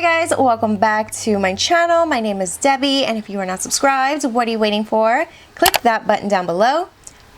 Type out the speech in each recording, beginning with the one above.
Hi guys, welcome back to my channel. My name is Debbie, and if you are not subscribed, what are you waiting for? Click that button down below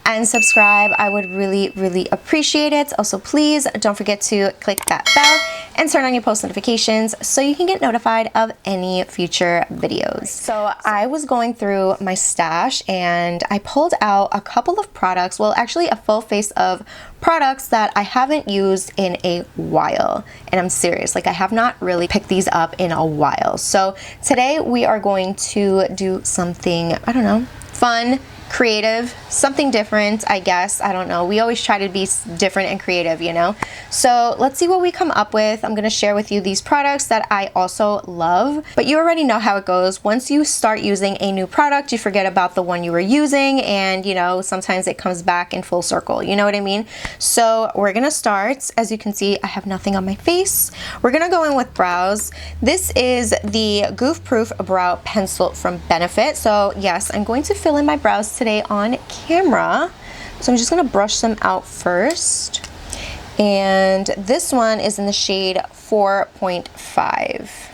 and subscribe. I would really appreciate it. Also, please don't forget to click that bell and turn on your post notifications so you can get notified of any future videos. So I was going through my stash and I pulled out a couple of products, well actually a full face of products that I haven't used in a while. And I'm serious, like I have not really picked these up in a while. So today we are going to do something, I don't know, fun, creative, something different, I guess. I don't know. We always try to be different and creative, you know? So let's see what we come up with. I'm going to share with you these products that I also love, but you already know how it goes. Once you start using a new product, you forget about the one you were using, and you know, sometimes it comes back in full circle. You know what I mean? So we're going to start. As you can see, I have nothing on my face. We're going to go in with brows. This is the Goof Proof Brow Pencil from Benefit. So yes, I'm going to fill in my brows today on camera. So I'm just going to brush them out first. And this one is in the shade 4.5.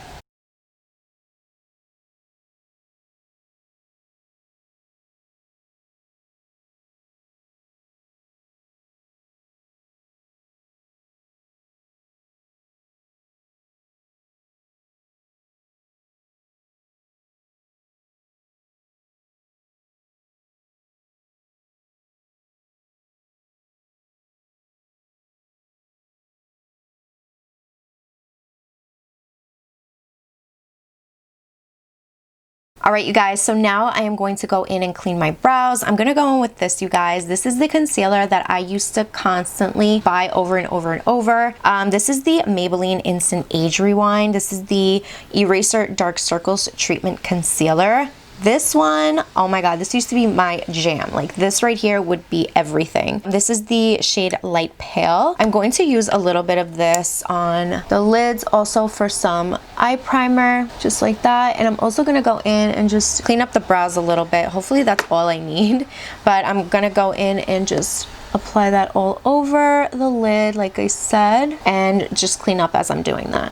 All right, you guys, so now I am going to go in and clean my brows. I'm gonna go in with this, you guys. This is the concealer that I used to constantly buy over and over and over. This is the Maybelline Instant Age Rewind. This is the Eraser Dark Circles Treatment Concealer. This one, oh my god, this used to be my jam. Like this right here would be everything. This is the shade Light Pale. I'm going to use a little bit of this on the lids also for some eye primer, just like that. And I'm also gonna go in and just clean up the brows a little bit. Hopefully that's all I need, but I'm gonna go in and just apply that all over the lid, like I said, and just clean up as I'm doing that.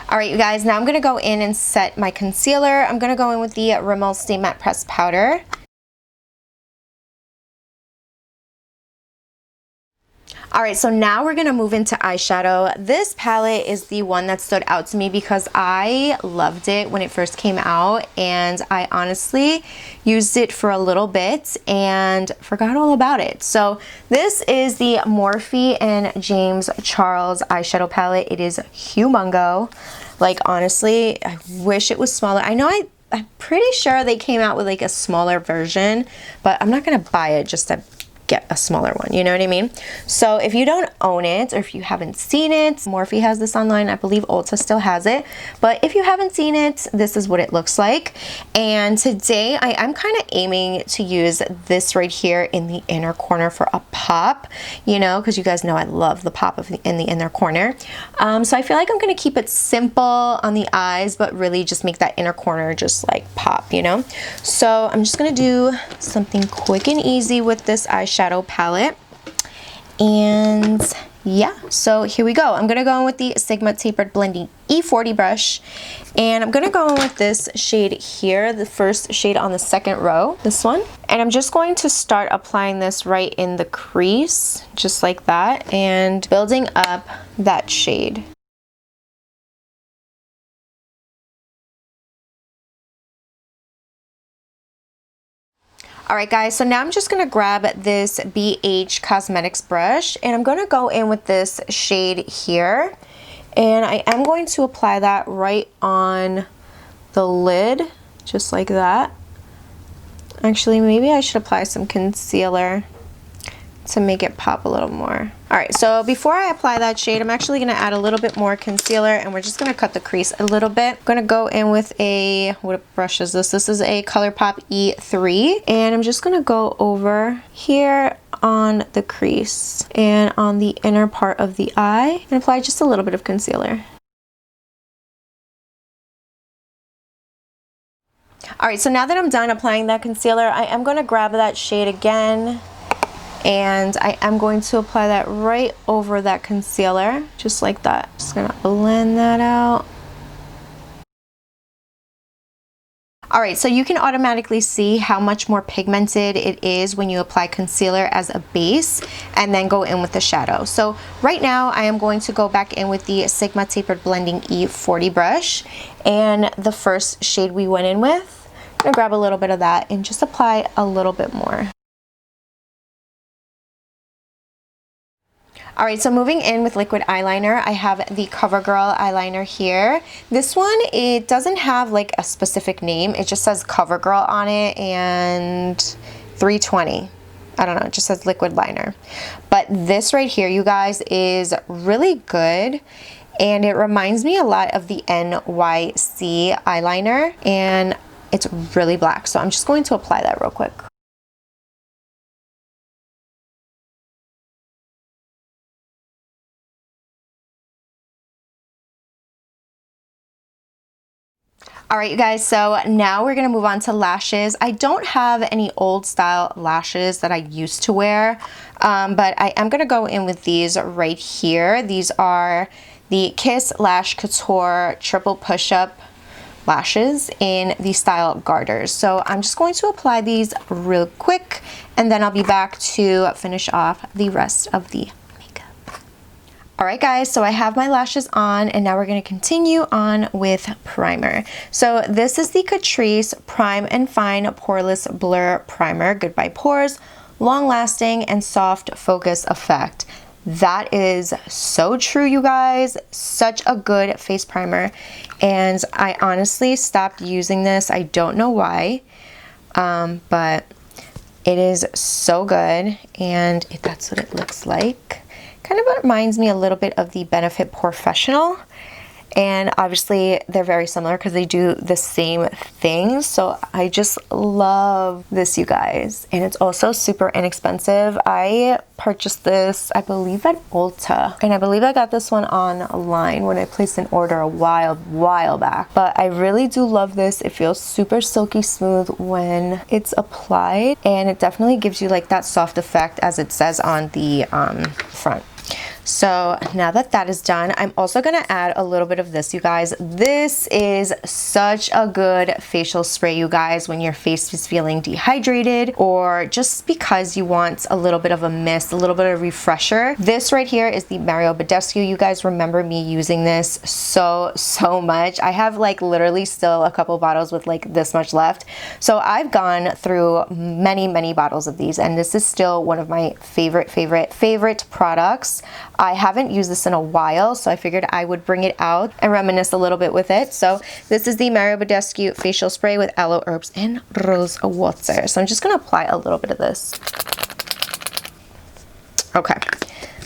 All right, you guys, now I'm gonna go in and set my concealer. I'm gonna go in with the Rimmel Stay Matte Pressed Powder. All right, so now we're gonna move into eyeshadow. This palette is the one that stood out to me because I loved it when it first came out, and I honestly used it for a little bit and forgot all about it. So this is the Morphe and James Charles eyeshadow palette. It is humongo. Like honestly, I wish it was smaller. I know I'm pretty sure they came out with like a smaller version, but I'm not gonna buy it just to get a smaller one, you know what I mean? So if you don't own it or if you haven't seen it, Morphe has this online. I believe Ulta still has it, but if you haven't seen it, this is what it looks like. And today I'm kind of aiming to use this right here in the inner corner for a pop, you know, because you guys know I love the pop in the inner corner. So I feel like I'm going to keep it simple on the eyes, but really just make that inner corner just like pop, you know? So I'm just going to do something quick and easy with this eyeshadow palette. And yeah, so here we go. I'm gonna go in with the Sigma Tapered Blending E40 brush, and I'm gonna go in with this shade here, the first shade on the second row, this one. And I'm just going to start applying this right in the crease, just like that, and building up that shade. All right, guys, so now I'm just gonna grab this BH Cosmetics brush, and I'm gonna go in with this shade here, and I am going to apply that right on the lid, just like that. Actually, maybe I should apply some concealer to make it pop a little more. All right, so before I apply that shade, I'm actually gonna add a little bit more concealer, and we're just gonna cut the crease a little bit. I'm gonna go in with a, what brush is this? This is a ColourPop E3, and I'm just gonna go over here on the crease and on the inner part of the eye, and apply just a little bit of concealer. Alright, so now that I'm done applying that concealer, I am going to grab that shade again, and I am going to apply that right over that concealer, just like that. Just going to blend that out. Alright, so you can automatically see how much more pigmented it is when you apply concealer as a base and then go in with the shadow. So right now I am going to go back in with the Sigma Tapered Blending E40 brush, and the first shade we went in with, I'm going to grab a little bit of that and just apply a little bit more. Alright, so moving in with liquid eyeliner, I have the CoverGirl eyeliner here. This one, it doesn't have like a specific name. It just says CoverGirl on it and 320. I don't know, it just says liquid liner. But this right here, you guys, is really good. And it reminds me a lot of the NYC eyeliner. And it's really black. So I'm just going to apply that real quick. Alright you guys, so now we're going to move on to lashes. I don't have any old style lashes that I used to wear, but I am going to go in with these right here. These are the Kiss Lash Couture Triple Push-Up lashes in the style Garters. So I'm just going to apply these real quick, and then I'll be back to finish off the rest of the Alright guys, so I have my lashes on, and now we're going to continue on with primer. So this is the Catrice Prime and Fine Poreless Blur Primer. Goodbye pores, long lasting, and soft focus effect. That is so true, you guys. Such a good face primer. And I honestly stopped using this. I don't know why, but it is so good, and that's what it looks like. Kind of reminds me a little bit of the Benefit Professional, and obviously they're very similar because they do the same things. So I just love this, you guys, and it's also super inexpensive. I purchased this, I believe, at Ulta, and I believe I got this one online when I placed an order a while back. But I really do love this. It feels super silky smooth when it's applied, and it definitely gives you like that soft effect as it says on the front. So now that that is done, I'm also going to add a little bit of this, you guys. This is such a good facial spray, you guys, when your face is feeling dehydrated or just because you want a little bit of a mist, a little bit of refresher. This right here is the Badescu. You guys remember me using this so much. I have like literally still a couple bottles with like this much left. So I've gone through many bottles of these, and this is still one of my favorite products. I haven't used this in a while, so I figured I would bring it out and reminisce a little bit with it. So this is the Badescu facial spray with aloe herbs and rose water. So I'm just going to apply a little bit of this. Okay,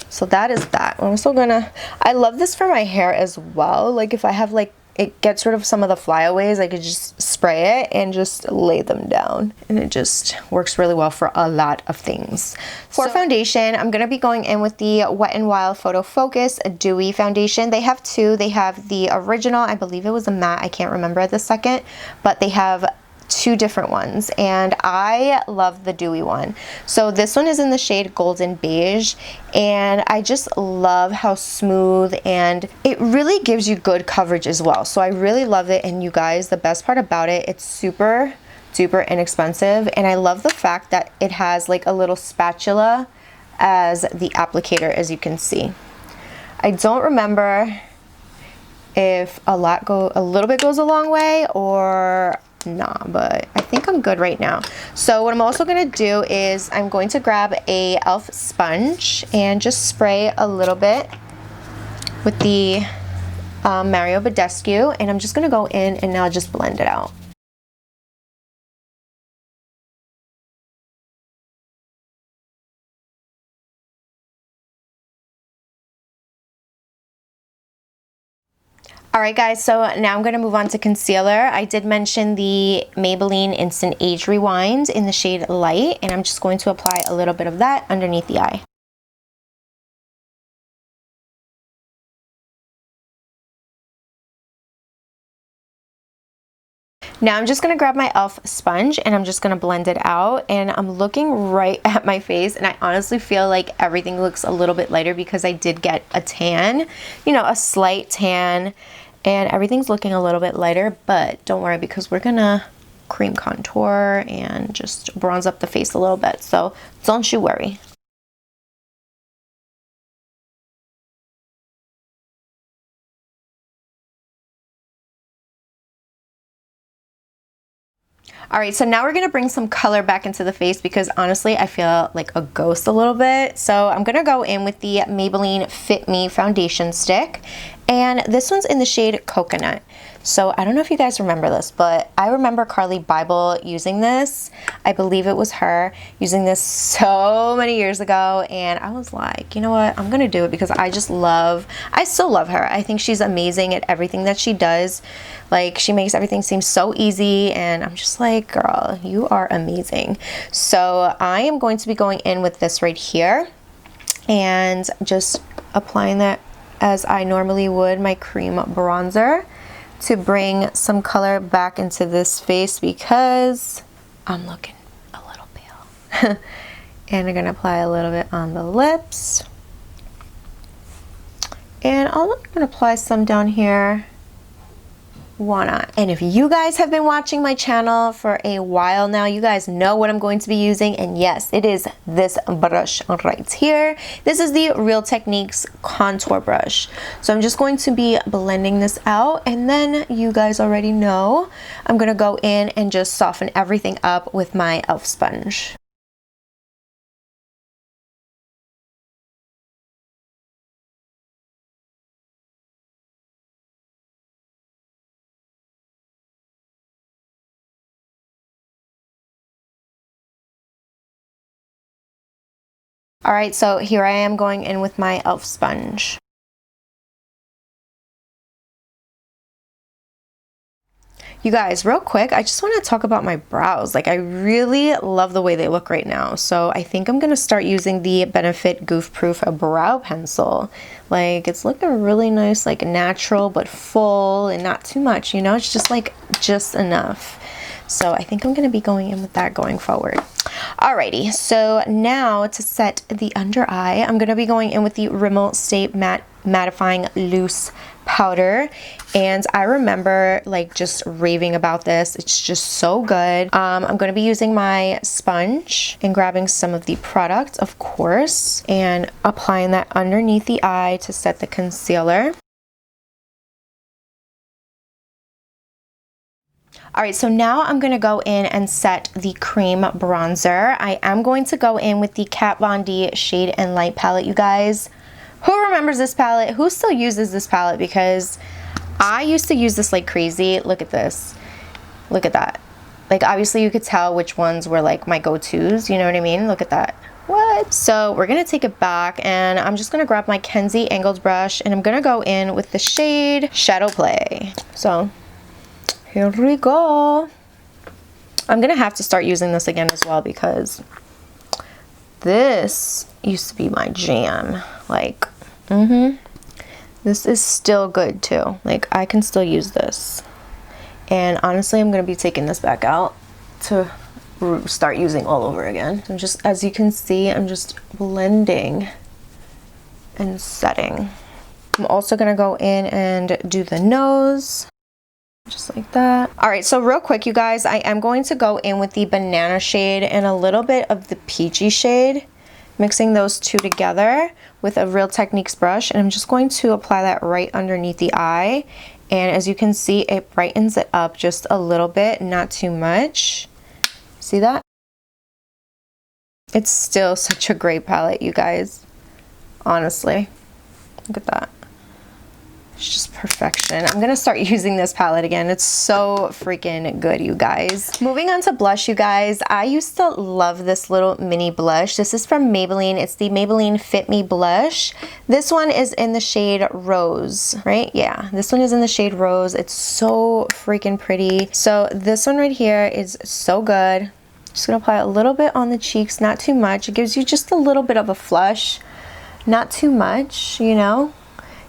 so that is that. I'm also gonna, I love this for my hair as well. Like if I have like, it gets rid of some of the flyaways, I could just spray it and just lay them down, and it just works really well for a lot of things. For foundation, I'm going to be going in with the Wet n Wild Photo Focus Dewy Foundation. They have two. They have the original, I believe it was a matte, I can't remember at the second, but they have two different ones, and I love the dewy one. So this one is in the shade Golden Beige, and I just love how smooth, and it really gives you good coverage as well. So I really love it, and you guys, the best part about it, it's super duper inexpensive, and I love the fact that it has like a little spatula as the applicator, as you can see. I don't remember if a little bit goes a long way or nah, but I think I'm good right now. So what I'm also going to do is I'm going to grab a e.l.f. sponge and just spray a little bit with the Badescu, and I'm just going to go in and now just blend it out. Alright guys, so now I'm going to move on to concealer. I did mention the Maybelline Instant Age Rewind in the shade Light, and I'm just going to apply a little bit of that underneath the eye. Now I'm just going to grab my e.l.f. sponge and I'm just going to blend it out, and I'm looking right at my face and I honestly feel like everything looks a little bit lighter because I did get a tan, you know, a slight tan, and everything's looking a little bit lighter, but don't worry because we're going to cream contour and just bronze up the face a little bit, so don't you worry. Alright, so now we're going to bring some color back into the face because honestly I feel like a ghost a little bit. So I'm going to go in with the Maybelline Fit Me foundation stick, and this one's in the shade Coconut. So I don't know if you guys remember this, but I remember Carly Bible using this. I believe it was her using this so many years ago, and I was like, you know what, I'm gonna do it because I still love her. I think she's amazing at everything that she does. Like, she makes everything seem so easy, and I'm just like, girl, you are amazing. So I am going to be going in with this right here and just applying that as I normally would my cream bronzer to bring some color back into this face because I'm looking a little pale. And I'm going to apply a little bit on the lips. And I'm going to apply some down here. Why not? And if you guys have been watching my channel for a while now, you guys know what I'm going to be using, and yes, it is this brush right here. This is the Real Techniques contour brush. So I'm just going to be blending this out, and then you guys already know I'm gonna go in and just soften everything up with my e.l.f. sponge. Alright, so here I am going in with my e.l.f. sponge. You guys, real quick, I just want to talk about my brows. Like, I really love the way they look right now. So I think I'm going to start using the Benefit Goof Proof Brow Pencil. Like, it's looking really nice, like natural, but full and not too much, you know? It's just like, just enough. So I think I'm going to be going in with that going forward. Alrighty, so now to set the under eye, I'm going to be going in with the Rimmel Stay Mattifying Loose Powder. And I remember like just raving about this. It's just so good. I'm going to be using my sponge and grabbing some of the product, of course, and applying that underneath the eye to set the concealer. Alright, so now I'm going to go in and set the cream bronzer. I am going to go in with the Kat Von D Shade and Light palette, you guys. Who remembers this palette? Who still uses this palette? Because I used to use this like crazy. Look at this. Look at that. Like, obviously you could tell which ones were like my go-tos, you know what I mean? Look at that. What? So we're going to take it back, and I'm just going to grab my Kenzie angled brush, and I'm going to go in with the shade Shadow Play. So here we go. I'm gonna have to start using this again as well because this used to be my jam. Like, this is still good too. Like, I can still use this. And honestly, I'm gonna be taking this back out to start using all over again. I'm just, as you can see, I'm just blending and setting. I'm also gonna go in and do the nose. Just like that. Alright, so real quick, you guys, I am going to go in with the banana shade and a little bit of the peachy shade, mixing those two together with a Real Techniques brush, and I'm just going to apply that right underneath the eye. And as you can see, it brightens it up just a little bit, not too much. See that? It's still such a great palette, you guys. Honestly. Look at that. It's just perfection. I'm gonna start using this palette again. It's so freaking good, you guys. Moving on to blush, you guys. I used to love this little mini blush. This is from Maybelline. It's the Maybelline Fit Me blush. This one is in the shade Rose, right? Yeah, this one is in the shade Rose. It's so freaking pretty. So this one right here is so good. Just gonna apply a little bit on the cheeks, not too much. It gives you just a little bit of a flush, not too much, you know?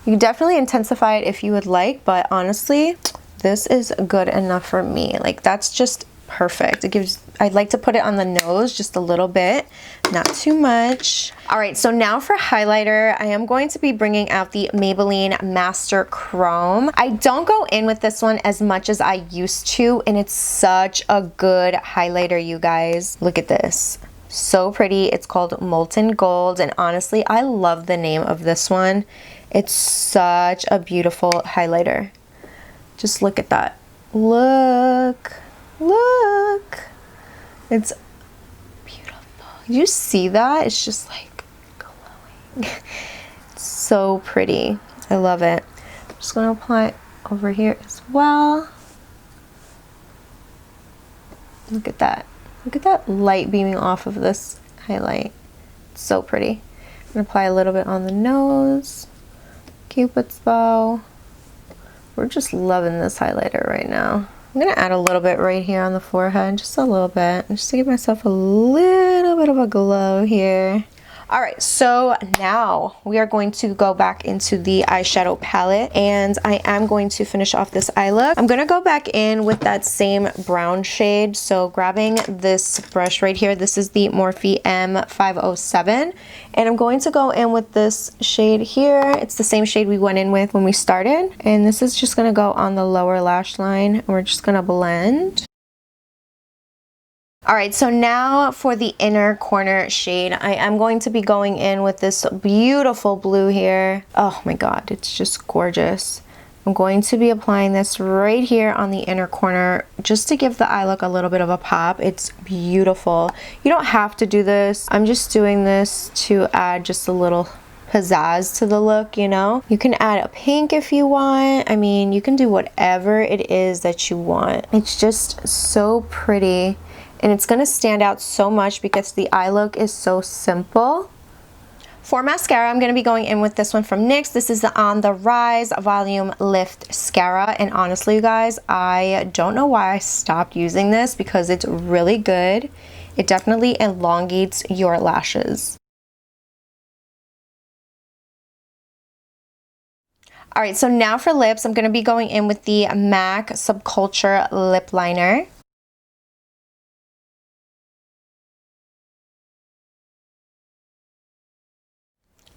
You can definitely intensify it if you would like, but honestly, this is good enough for me. Like, that's just perfect. It gives, I'd like to put it on the nose just a little bit, not too much. All right, so now for highlighter, I am going to be bringing out the Maybelline Master Chrome. I don't go in with this one as much as I used to, and it's such a good highlighter, you guys. Look at this. So pretty. It's called Molten Gold, and honestly, I love the name of this one. It's such a beautiful highlighter. Just look at that. Look. It's beautiful. You see that? It's just like glowing. It's so pretty. I love it. I'm just going to apply it over here as well. Look at that. Look at that light beaming off of this highlight. It's so pretty. I'm going to apply a little bit on the nose. Cupid's bow. We're just loving this highlighter right now. I'm gonna add a little bit right here on the forehead, just a little bit, just to give myself a little bit of a glow here. All right, so now we are going to go back into the eyeshadow palette, and I am going to finish off this eye look. I'm gonna go back in with that same brown shade. So grabbing this brush right here, this is the Morphe M507, and I'm going to go in with this shade here. It's the same shade we went in with when we started, and this is just gonna go on the lower lash line, and we're just gonna blend. All right, so now for the inner corner shade, I am going to be going in with this beautiful blue here. Oh my God, it's just gorgeous. I'm going to be applying this right here on the inner corner just to give the eye look a little bit of a pop. It's beautiful. You don't have to do this. I'm just doing this to add just a little pizzazz to the look, you know? You can add a pink if you want. I mean, you can do whatever it is that you want. It's just so pretty. And it's going to stand out so much because the eye look is so simple. For mascara, I'm going to be going in with this one from NYX. This is the On the Rise Volume Lift Mascara. And honestly, you guys, I don't know why I stopped using this because it's really good. It definitely elongates your lashes. All right, so now for lips, I'm going to be going in with the MAC Subculture Lip Liner.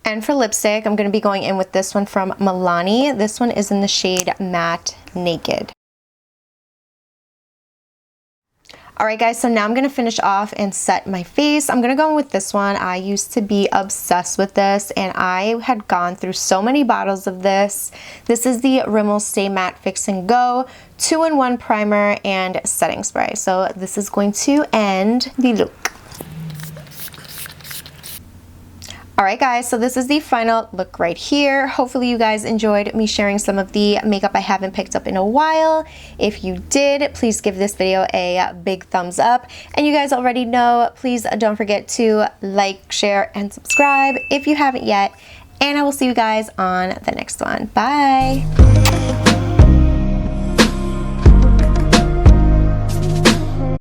And for lipstick, I'm going to be going in with this one from Milani. This one is in the shade Matte Naked. Alright guys, so now I'm going to finish off and set my face. I'm going to go in with this one. I used to be obsessed with this, and I had gone through so many bottles of this. This is the Rimmel Stay Matte Fix and Go 2-in-1 primer and setting spray. So this is going to end the look. Alright guys, so this is the final look right here. Hopefully you guys enjoyed me sharing some of the makeup I haven't picked up in a while. If you did, please give this video a big thumbs up. And you guys already know, please don't forget to like, share, and subscribe if you haven't yet. And I will see you guys on the next one. Bye!